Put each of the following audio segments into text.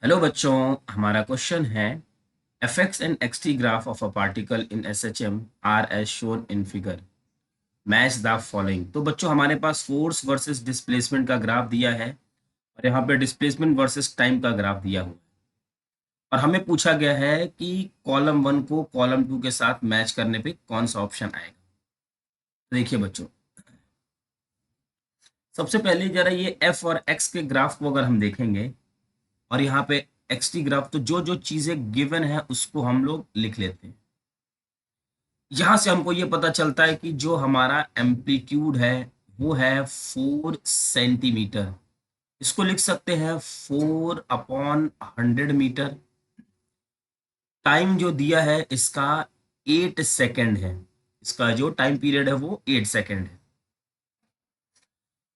Hello बच्चों, हमारा question है fx and xt graph of a particle in SHM are as shown in figure, match the following. तो बच्चों हमारे पास फोर्स वर्सेस डिस्प्लेसमेंट का ग्राफ दिया है और यहाँ पे डिस्प्लेसमेंट वर्सेस टाइम का ग्राफ दिया हुआ है और हमें पूछा गया है कि कॉलम वन को कॉलम टू के साथ मैच करने पे कौन सा ऑप्शन आएगा। तो देखिए बच्चों, सबसे पहले जरा ये एफ और एक्स के ग्राफ को अगर हम देखेंगे और यहाँ पे एक्स टी ग्राफ, तो जो जो चीजें गिवन है उसको हम लोग लिख लेते हैं। यहाँ से हमको ये पता चलता है कि जो हमारा एम्पलीट्यूड है वो है 4 सेंटीमीटर। इसको लिख सकते हैं 4/100 मीटर। टाइम जो दिया है इसका 8 सेकेंड है। इसका जो टाइम पीरियड है वो 8 सेकेंड है।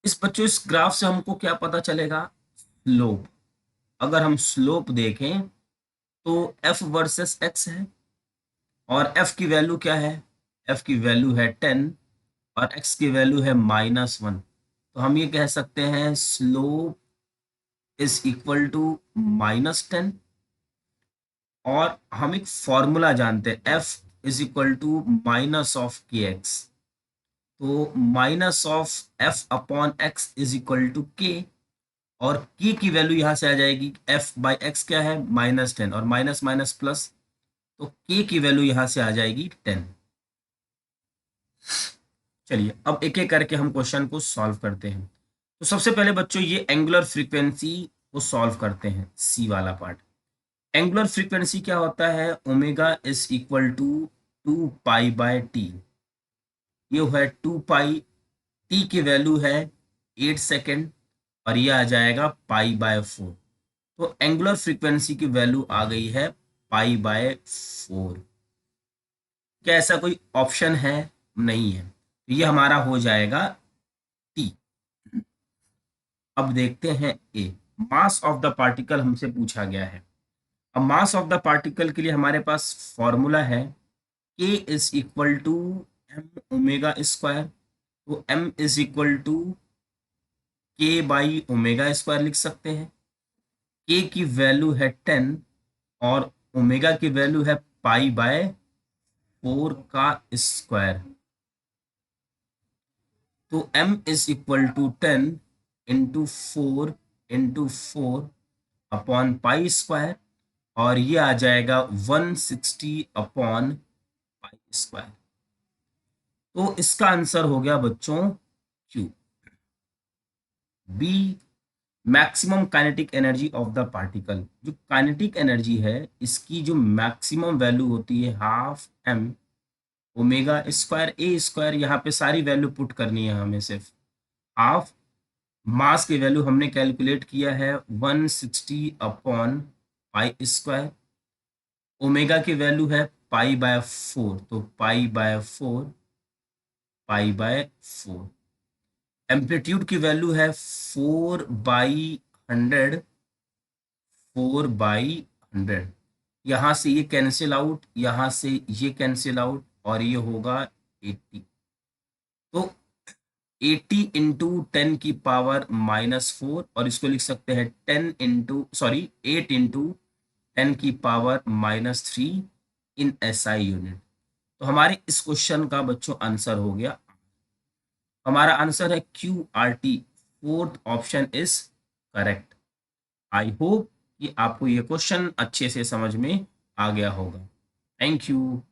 इस बच्चों इस ग्राफ से हमको क्या पता चलेगा? स्लोप। अगर हम स्लोप देखें तो एफ वर्सेस एक्स है और एफ की वैल्यू क्या है? एफ की वैल्यू है 10 और एक्स की वैल्यू है -1। तो हम ये कह सकते हैं स्लोप इज इक्वल टू -10। और हम एक फॉर्मूला जानते हैं, F is equal to minus of K X. तो minus of F upon X is equal to K. और के की वैल्यू यहां से आ जाएगी, एफ बाई एक्स क्या है? -10 और माइनस माइनस प्लस, तो के की वैल्यू यहां से आ जाएगी 10। चलिए अब एक एक करके हम क्वेश्चन को सॉल्व करते हैं। तो सबसे पहले बच्चों ये एंगुलर फ्रीक्वेंसी को सॉल्व करते हैं, सी वाला पार्ट। एंगुलर फ्रीक्वेंसी क्या होता है? ओमेगा इज इक्वल टू 2 पाई/टी। ये है 2 पाई, टी की वैल्यू है 8 सेकेंड और ये आ जाएगा पाई/4। तो एंगुलर फ्रीक्वेंसी की वैल्यू आ गई है पाई/4। क्या ऐसा कोई ऑप्शन है? नहीं है, तो ये हमारा हो जाएगा टी। अब देखते हैं ए, मास ऑफ द पार्टिकल हमसे पूछा गया है। अब मास ऑफ द पार्टिकल के लिए हमारे पास फॉर्मूला है K is equal to M omega square. तो M is equal to K by omega square लिख सकते हैं। के की वैल्यू है 10 और ओमेगा की वैल्यू है पाई/4 का स्क्वायर। तो m is equal to 10 into 4 upon pi square और ये आ जाएगा 160 अपॉन पाई स्क्वायर। तो इसका आंसर हो गया बच्चों Q. B, maximum kinetic energy of the particle. जो काइनेटिक एनर्जी है इसकी जो मैक्सिमम वैल्यू होती है half M omega square A square. यहाँ पे सारी वैल्यू पुट करनी है हमें, सिर्फ हाफ। मास की वैल्यू हमने कैलकुलेट किया है 160 अपॉन पाई स्क्वायर। ओमेगा की वैल्यू है पाई/4, तो पाई/4। एम्पलीट्यूड की वैल्यू है 4/100। 4/100, यहाँ से ये कैंसिल आउट, यहाँ से ये कैंसिल आउट और ये होगा 80। तो 80 इंटू 10⁻⁻4 और इसको लिख सकते हैं 8 इंटू 10⁻⁻3 इन SI यूनिट। तो हमारे इस क्वेश्चन का बच्चों आंसर हो गया, हमारा आंसर है QRT। Fourth option is correct. I hope कि आपको ये क्वेश्चन अच्छे से समझ में आ गया होगा। Thank you.